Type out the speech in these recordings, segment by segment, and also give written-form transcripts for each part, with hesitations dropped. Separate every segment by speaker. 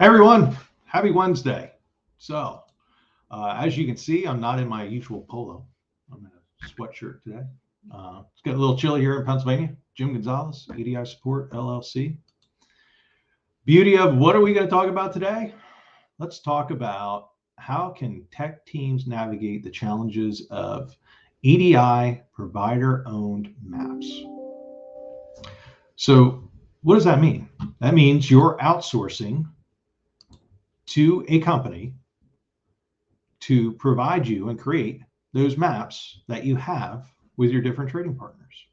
Speaker 1: Hey everyone, happy Wednesday. So, as you can see, I'm not in my usual polo. I'm in a sweatshirt today. It's getting a little chilly here in Pennsylvania. Jim Gonzalez, EDI Support, LLC. Beauty of what are we going to talk about today? Let's talk about how can tech teams navigate the challenges of EDI provider-owned maps. So, what does that mean? That means you're outsourcing to a company to provide you and create those maps that you have with your different trading partners.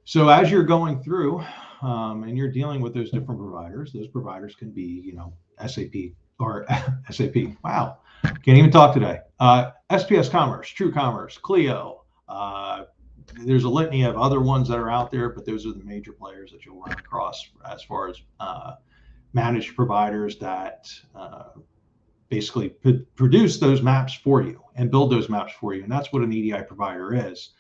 Speaker 1: So as you're going through and you're dealing with those different providers, those providers can be, SAP or SAP. Wow, can't even talk today. SPS Commerce, True Commerce, Clio. There's a litany of other ones that are out there, but those are the major players that you'll run across as far as managed providers that basically produce those maps for you and build those maps for you. And that's what an EDI provider is.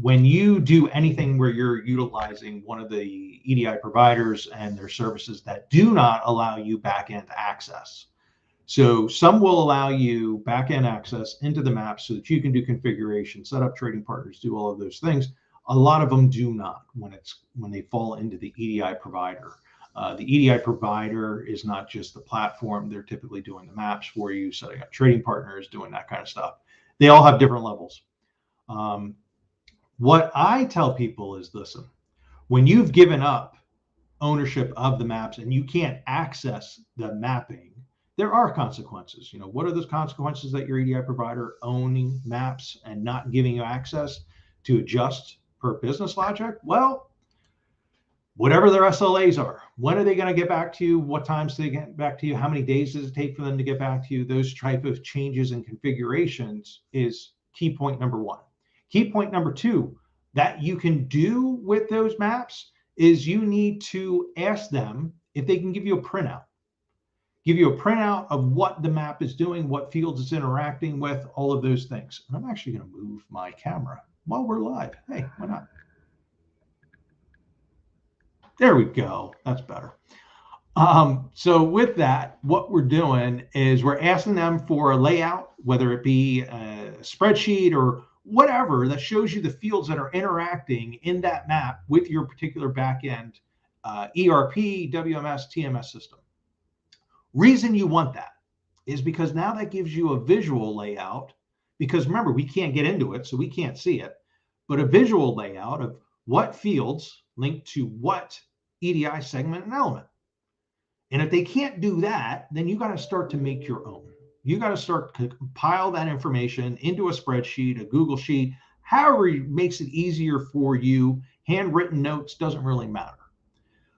Speaker 1: When you do anything where you're utilizing one of the EDI providers and their services that do not allow you back-end access. So some will allow you back-end access into the map so that you can do configuration, set up trading partners, do all of those things. A lot of them do not when they fall into the EDI provider. The EDI provider is not just the platform. They're typically doing the maps for you, setting up trading partners, doing that kind of stuff. They all have different levels. What I tell people is, listen, when you've given up ownership of the maps and you can't access the mapping, there are consequences. What are those consequences that your EDI provider owning maps and not giving you access to adjust per business logic? Well, whatever their SLAs are, when are they going to get back to you? What times do they get back to you? How many days does it take for them to get back to you? Those type of changes and configurations is key point number one. Key point number two that you can do with those maps is you need to ask them if they can give you a printout. Give you a printout of what the map is doing, what fields it's interacting with, all of those things. And I'm actually going to move my camera while we're live. Hey, why not? There we go. That's better. So with that, what we're doing is we're asking them for a layout, whether it be a spreadsheet or whatever that shows you the fields that are interacting in that map with your particular backend ERP, WMS, TMS system. Reason you want that is because now that gives you a visual layout, because remember, we can't get into it, so we can't see it, but a visual layout of what fields link to what EDI segment and element. And if they can't do that, then you got to start to make your own. You got to start to compile that information into a spreadsheet, a Google Sheet, however it makes it easier for you. Handwritten notes doesn't really matter.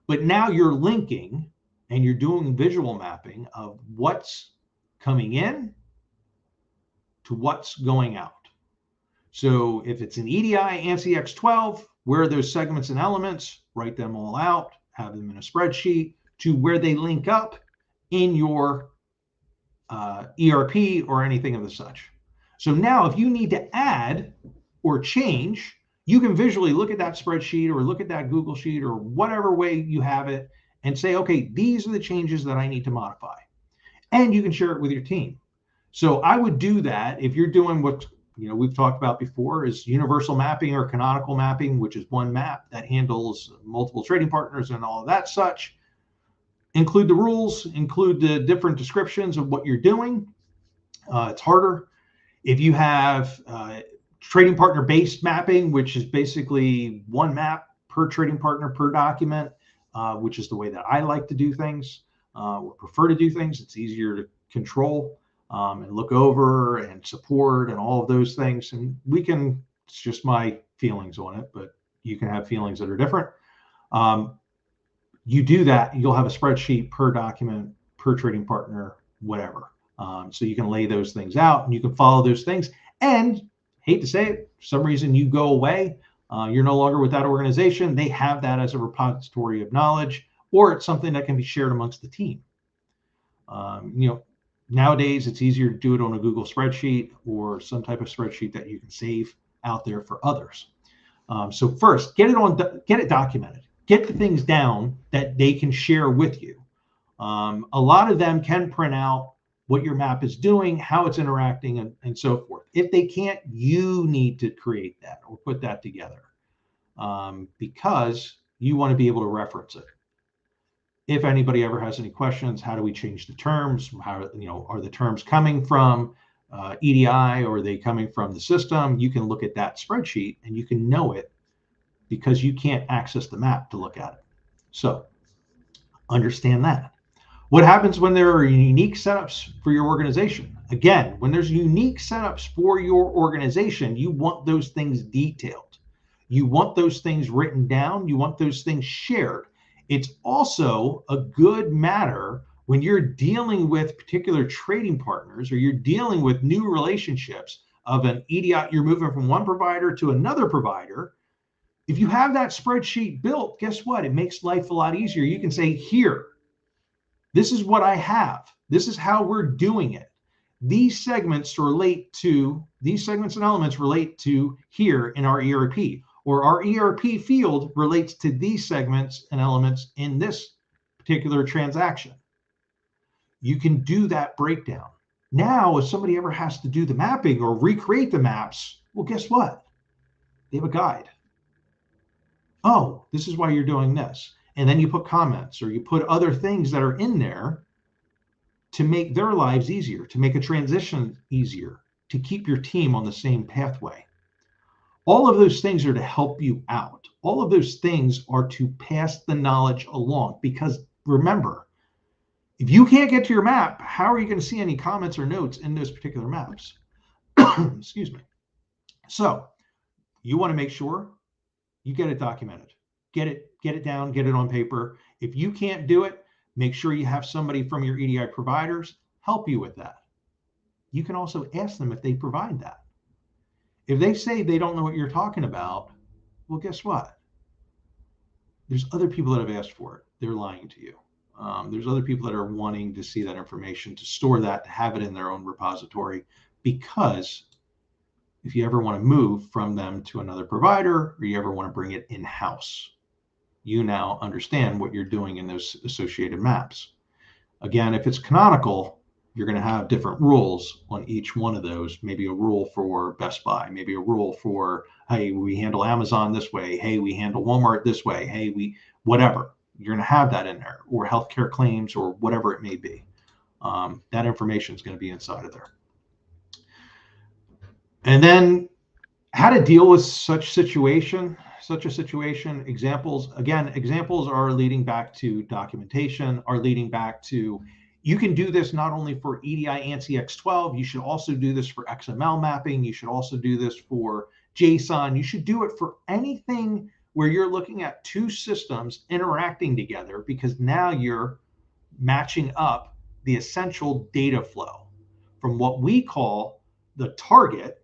Speaker 1: But now you're linking and you're doing visual mapping of what's coming in to what's going out. So if it's an EDI ANSI X12, where are those segments and elements? Write them all out, have them in a spreadsheet to where they link up in your ERP or anything of the such. So now if you need to add or change, you can visually look at that spreadsheet or look at that Google Sheet or whatever way you have it and say, okay, these are the changes that I need to modify. And you can share it with your team. So I would do that if you're doing what we've talked about before is universal mapping or canonical mapping, which is one map that handles multiple trading partners and all of that such. Include the rules, include the different descriptions of what you're doing. It's harder. If you have trading partner based mapping, which is basically one map per trading partner per document, which is the way that I like to do things or prefer to do things. It's easier to control and look over and support and all of those things. And it's just my feelings on it, but you can have feelings that are different. You do that, you'll have a spreadsheet per document, per trading partner, whatever. So you can lay those things out and you can follow those things. And hate to say it, for some reason you go away, you're no longer with that organization. They have that as a repository of knowledge, or it's something that can be shared amongst the team. Nowadays it's easier to do it on a Google spreadsheet or some type of spreadsheet that you can save out there for others. So first, get it documented. Get the things down that they can share with you. A lot of them can print out what your map is doing, how it's interacting, and so forth. If they can't, you need to create that or put that together, because you want to be able to reference it. If anybody ever has any questions, how do we change the terms? How, are the terms coming from EDI, or are they coming from the system? You can look at that spreadsheet and you can know it because you can't access the map to look at it. So understand that. What happens when there are unique setups for your organization? Again, when there's unique setups for your organization, you want those things detailed. You want those things written down. You want those things shared. It's also a good matter when you're dealing with particular trading partners, or you're dealing with new relationships of an EDI, you're moving from one provider to another provider. If you have that spreadsheet built, guess what? It makes life a lot easier. You can say, here, this is what I have. This is how we're doing it. These segments and elements relate to here in our ERP, or our ERP field relates to these segments and elements in this particular transaction. You can do that breakdown. Now, if somebody ever has to do the mapping or recreate the maps, well, guess what? They have a guide. Oh, this is why you're doing this. And then you put comments, or you put other things that are in there to make their lives easier, to make a transition easier, to keep your team on the same pathway. All of those things are to help you out. All of those things are to pass the knowledge along, because remember, if you can't get to your map, how are you going to see any comments or notes in those particular maps? Excuse me. So you want to make sure you get it documented, get it down, get it on paper. If you can't do it, make sure you have somebody from your EDI providers help you with that. You can also ask them if they provide that. If they say they don't know what you're talking about, well, guess what? There's other people that have asked for it. They're lying to you. There's other people that are wanting to see that information, to store that, to have it in their own repository, because if you ever want to move from them to another provider, or you ever want to bring it in-house, you now understand what you're doing in those associated maps. Again, if it's canonical, you're going to have different rules on each one of those. Maybe a rule for Best Buy, maybe a rule for, hey, we handle Amazon this way. Hey, we handle Walmart this way. Hey, whatever. You're going to have that in there, or healthcare claims, or whatever it may be. That information is going to be inside of there. And then how to deal with such a situation. Examples are leading back to documentation, are leading back to, you can do this not only for EDI ANSI X12, you should also do this for XML mapping, you should also do this for JSON, you should do it for anything where you're looking at two systems interacting together, because now you're matching up the essential data flow from what we call the target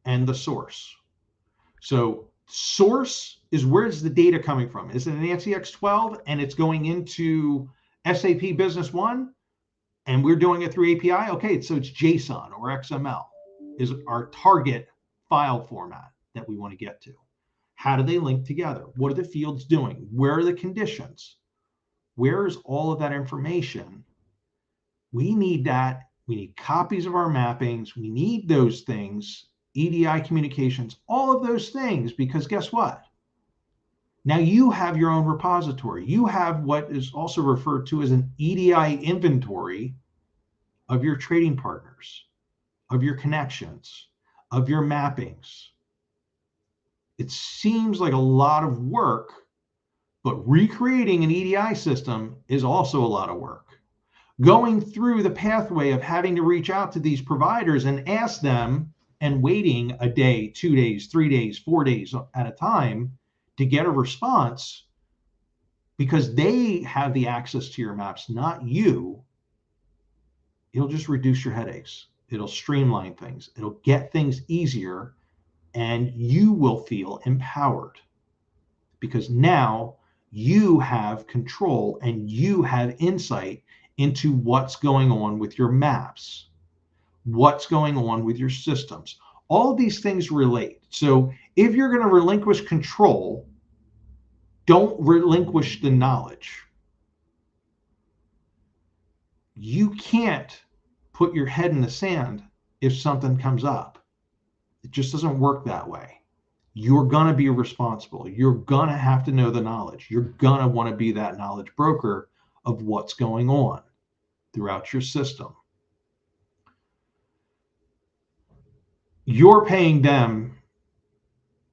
Speaker 1: and the source. So source is, where's the data coming from? Is it an ANSI X12 and it's going into SAP Business One and we're doing it through API? Okay, so it's JSON or XML is our target file format that we want to get to. How do they link together? What are the fields doing? Where are the conditions? Where is all of that information? We need that. We need copies of our mappings. We need those things. EDI communications, all of those things, because guess what? Now you have your own repository. You have what is also referred to as an EDI inventory of your trading partners, of your connections, of your mappings. It seems like a lot of work, but recreating an EDI system is also a lot of work. Going through the pathway of having to reach out to these providers and ask them, and waiting a day, 2 days, 3 days, 4 days at a time to get a response, because they have the access to your maps, not you, it'll just reduce your headaches. It'll streamline things. It'll get things easier, and you will feel empowered, because now you have control and you have insight into what's going on with your maps, what's going on with your systems. All these things relate. So if you're going to relinquish control, don't relinquish the knowledge. you can't put your head in the sand if something comes up. It just doesn't work that way. You're going to be responsible. You're going to have to know the knowledge. You're going to want to be that knowledge broker of what's going on throughout your system. You're paying them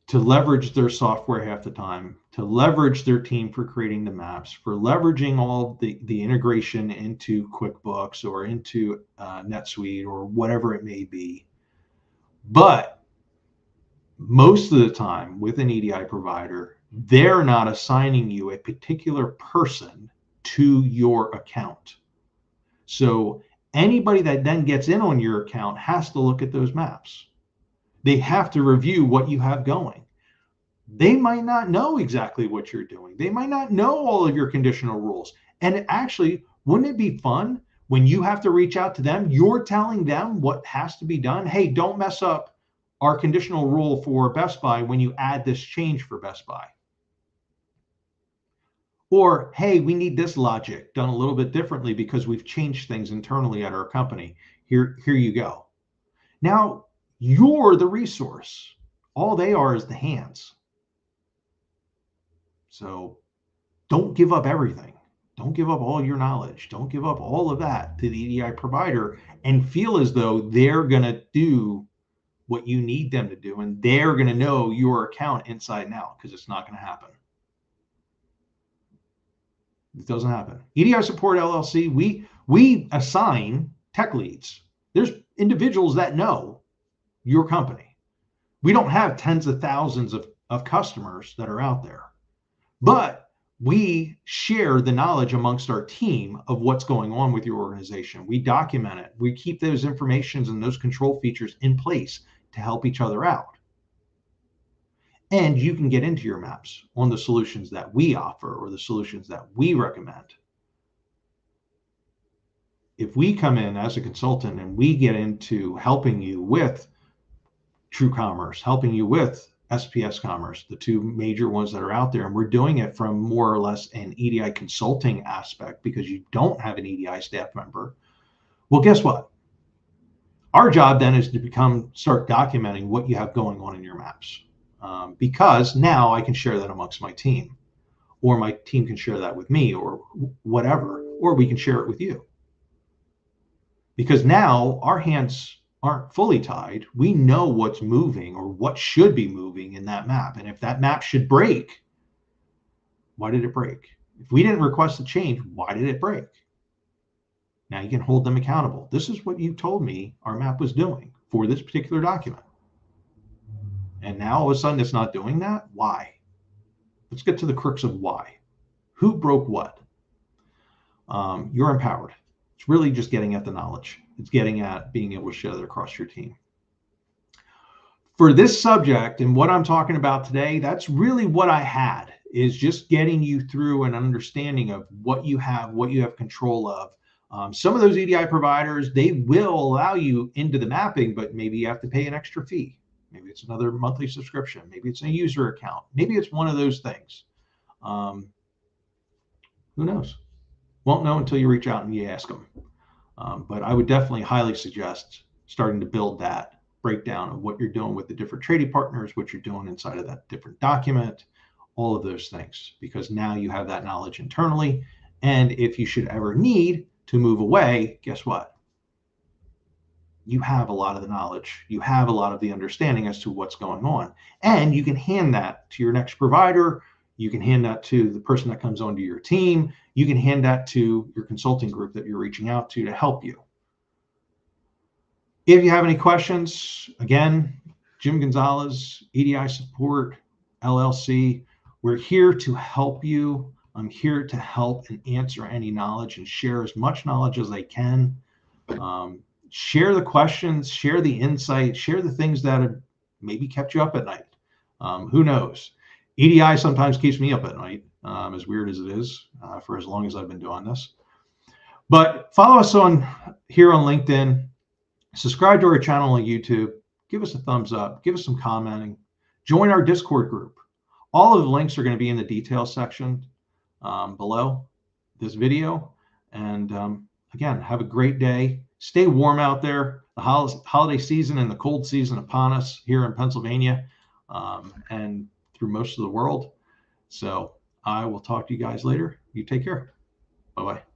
Speaker 1: to leverage their software half the time, to leverage their team for creating the maps, for leveraging all the integration into QuickBooks or into NetSuite or whatever it may be. But most of the time with an EDI provider, they're not assigning you a particular person to your account. So anybody that then gets in on your account has to look at those maps. They have to review what you have going. They might not know exactly what you're doing. They might not know all of your conditional rules. And actually, wouldn't it be fun when you have to reach out to them, you're telling them what has to be done? Hey, don't mess up our conditional rule for Best Buy when you add this change for Best Buy. Or, hey, we need this logic done a little bit differently because we've changed things internally at our company. Here you go. Now, you're the resource. All they are is the hands. So don't give up everything. Don't give up all your knowledge. Don't give up all of that to the EDI provider and feel as though they're going to do what you need them to do and they're going to know your account inside and out, because it's not going to happen. It doesn't happen. EDI Support LLC, we assign tech leads. There's individuals that know your company. We don't have tens of thousands of customers that are out there, but we share the knowledge amongst our team of what's going on with your organization. We document it. We keep those informations and those control features in place to help each other out. And you can get into your maps on the solutions that we offer or the solutions that we recommend. If we come in as a consultant and we get into helping you with True Commerce, helping you with SPS Commerce, the two major ones that are out there, and we're doing it from more or less an EDI consulting aspect because you don't have an EDI staff member, well, guess what? Our job then is to start documenting what you have going on in your maps. Because now I can share that amongst my team, or my team can share that with me, or whatever, or we can share it with you. Because now our hands aren't fully tied. We know what's moving or what should be moving in that map. And if that map should break, why did it break? If we didn't request a change, why did it break? Now you can hold them accountable. This is what you told me our map was doing for this particular document. And now all of a sudden it's not doing that. Why? Let's get to the crux of why. Who broke what? You're empowered. It's really just getting at the knowledge. It's getting at being able to share that across your team. For this subject and what I'm talking about today, that's really what I had, is just getting you through an understanding of what you have control of. Some of those EDI providers, they will allow you into the mapping, but maybe you have to pay an extra fee. Maybe it's another monthly subscription. Maybe it's a user account. Maybe it's one of those things. Who knows? Won't know until you reach out and you ask them. But I would definitely highly suggest starting to build that breakdown of what you're doing with the different trading partners, what you're doing inside of that different document, all of those things, because now you have that knowledge internally. And if you should ever need to move away, guess what? You have a lot of the knowledge. You have a lot of the understanding as to what's going on. And you can hand that to your next provider. You can hand that to the person that comes onto your team. You can hand that to your consulting group that you're reaching out to help you. If you have any questions, again, Jim Gonzalez, EDI Support LLC. We're here to help you. I'm here to help and answer any knowledge and share as much knowledge as I can. Share the questions, share the insight, share the things that have maybe kept you up at night. Who knows? EDI sometimes keeps me up at night, as weird as it is, for as long as I've been doing this. But follow us here on LinkedIn. Subscribe to our channel on YouTube. Give us a thumbs up. Give us some commenting. Join our Discord group. All of the links are going to be in the details section below this video. And again, have a great day. Stay warm out there. The holiday season and the cold season upon us here in Pennsylvania, and through most of the world. So I will talk to you guys later. You take care. Bye-bye.